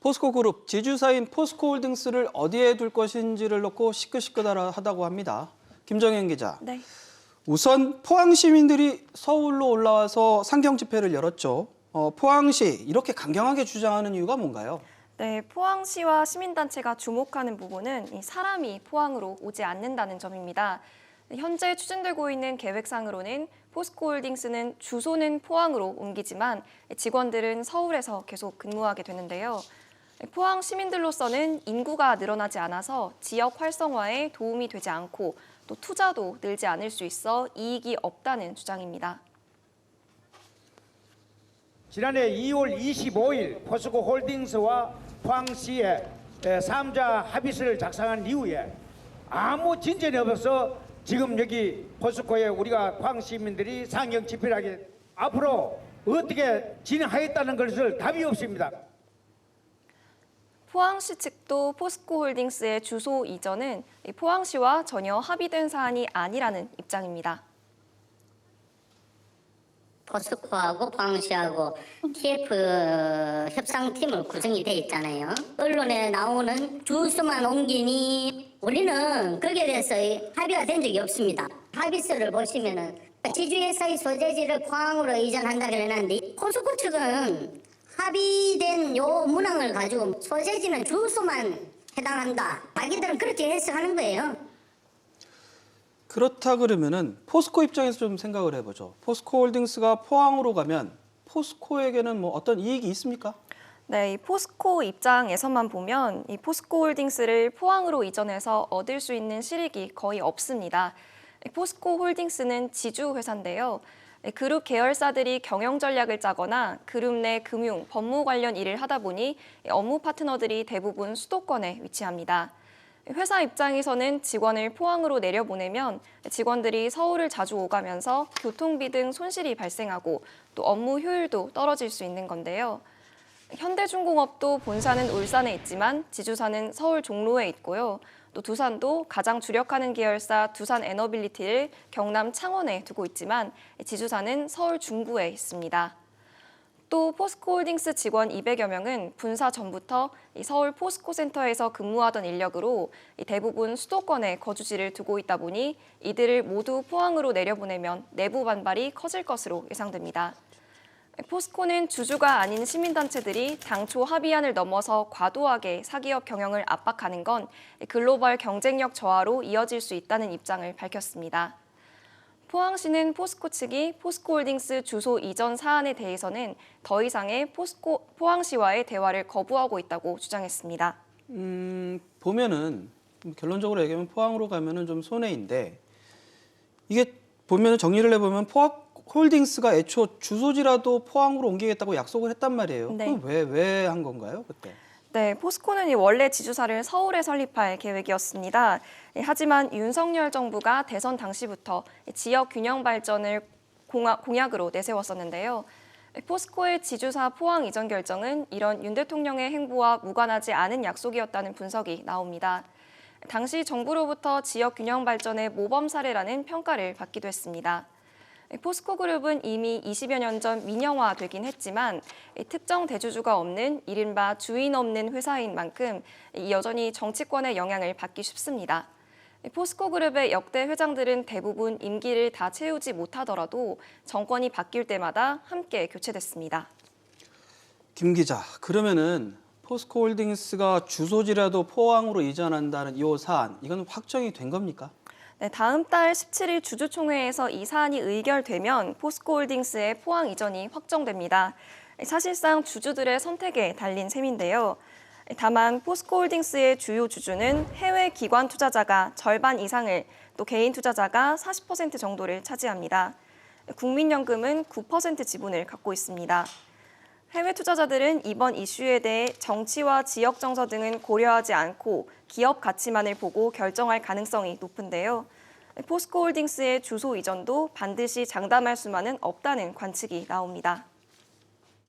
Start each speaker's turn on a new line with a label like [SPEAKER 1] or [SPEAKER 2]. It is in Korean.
[SPEAKER 1] 포스코그룹 지주사인 포스코홀딩스를 어디에 둘 것인지를 놓고 시끌시끌하다고 합니다. 김정현 기자.
[SPEAKER 2] 네.
[SPEAKER 1] 우선 포항 시민들이 서울로 올라와서 상경 집회를 열었죠. 포항시 이렇게 강경하게 주장하는 이유가 뭔가요?
[SPEAKER 2] 네, 포항시와 시민단체가 주목하는 부분은 이 사람이 포항으로 오지 않는다는 점입니다. 현재 추진되고 있는 계획상으로는 포스코홀딩스는 주소는 포항으로 옮기지만 직원들은 서울에서 계속 근무하게 되는데요. 포항 시민들로서는 인구가 늘어나지 않아서 지역 활성화에 도움이 되지 않고 또 투자도 늘지 않을 수 있어 이익이 없다는 주장입니다.
[SPEAKER 3] 지난해 2월 25일 포스코홀딩스와 포항시의 3자 합의서를 작성한 이후에 아무 진전이 없어서 지금 여기 포스코에 우리가 포항 시민들이 상경 집회를 하게 앞으로 어떻게 진행하겠다는 것을 답이 없습니다.
[SPEAKER 2] 포항시 측도 포스코홀딩스의 주소 이전은 포항시와 전혀 합의된 사안이 아니라는 입장입니다.
[SPEAKER 4] 포스코하고 포항시하고 TF 협상팀을 구성이 돼 있잖아요. 언론에 나오는 주소만 옮기니 우리는 거기에 대해서 합의가 된 적이 없습니다. 합의서를 보시면은 지주회사의 소재지를 포항으로 이전한다 그랬는데 포스코 측은 합의된 요 문항을 가지고 소재지는 주소만 해당한다. 자기들은 그렇게 해석하는 거예요.
[SPEAKER 1] 그렇다 그러면은 포스코 입장에서 좀 생각을 해보죠. 포스코홀딩스가 포항으로 가면 포스코에게는 뭐 어떤 이익이 있습니까?
[SPEAKER 2] 네, 이 포스코 입장에서만 보면 이 포스코홀딩스를 포항으로 이전해서 얻을 수 있는 실익이 거의 없습니다. 포스코홀딩스는 지주 회사인데요. 그룹 계열사들이 경영 전략을 짜거나 그룹 내 금융, 법무 관련 일을 하다 보니 업무 파트너들이 대부분 수도권에 위치합니다. 회사 입장에서는 직원을 포항으로 내려보내면 직원들이 서울을 자주 오가면서 교통비 등 손실이 발생하고 또 업무 효율도 떨어질 수 있는 건데요. 현대중공업도 본사는 울산에 있지만 지주사는 서울 종로에 있고요. 또 두산도 가장 주력하는 계열사 두산에너빌리티를 경남 창원에 두고 있지만 지주사는 서울 중구에 있습니다. 또 포스코홀딩스 직원 200여 명은 분사 전부터 서울 포스코센터에서 근무하던 인력으로 대부분 수도권에 거주지를 두고 있다 보니 이들을 모두 포항으로 내려보내면 내부 반발이 커질 것으로 예상됩니다. 포스코는 주주가 아닌 시민단체들이 당초 합의안을 넘어서 과도하게 사기업 경영을 압박하는 건 글로벌 경쟁력 저하로 이어질 수 있다는 입장을 밝혔습니다. 포항시는 포스코 측이 포스코홀딩스 주소 이전 사안에 대해서는 더 이상의 포항시와의 대화를 거부하고 있다고 주장했습니다.
[SPEAKER 1] 보면은 결론적으로 얘기하면 포항으로 가면은 좀 손해인데 이게 보면은 정리를 해보면 포항홀딩스가 애초 주소지라도 포항으로 옮기겠다고 약속을 했단 말이에요.
[SPEAKER 2] 네.
[SPEAKER 1] 그럼 왜 한 건가요, 그때?
[SPEAKER 2] 네, 포스코는 원래 지주사를 서울에 설립할 계획이었습니다. 하지만 윤석열 정부가 대선 당시부터 지역 균형 발전을 공약으로 내세웠었는데요. 포스코의 지주사 포항 이전 결정은 이런 윤 대통령의 행보와 무관하지 않은 약속이었다는 분석이 나옵니다. 당시 정부로부터 지역 균형 발전의 모범 사례라는 평가를 받기도 했습니다. 포스코그룹은 이미 20여 년 전 민영화되긴 했지만 특정 대주주가 없는 이른바 주인 없는 회사인 만큼 여전히 정치권의 영향을 받기 쉽습니다. 포스코그룹의 역대 회장들은 대부분 임기를 다 채우지 못하더라도 정권이 바뀔 때마다 함께 교체됐습니다.
[SPEAKER 1] 김 기자, 그러면은 포스코홀딩스가 주소지라도 포항으로 이전한다는 이 사안, 이건 확정이 된 겁니까?
[SPEAKER 2] 네, 다음 달 17일 주주총회에서 이 사안이 의결되면 포스코홀딩스의 포항 이전이 확정됩니다. 사실상 주주들의 선택에 달린 셈인데요. 다만 포스코홀딩스의 주요 주주는 해외 기관 투자자가 절반 이상을, 또 개인 투자자가 40% 정도를 차지합니다. 국민연금은 9% 지분을 갖고 있습니다. 해외 투자자들은 이번 이슈에 대해 정치와 지역 정서 등은 고려하지 않고 기업 가치만을 보고 결정할 가능성이 높은데요. 포스코홀딩스의 주소 이전도 반드시 장담할 수만은 없다는 관측이 나옵니다.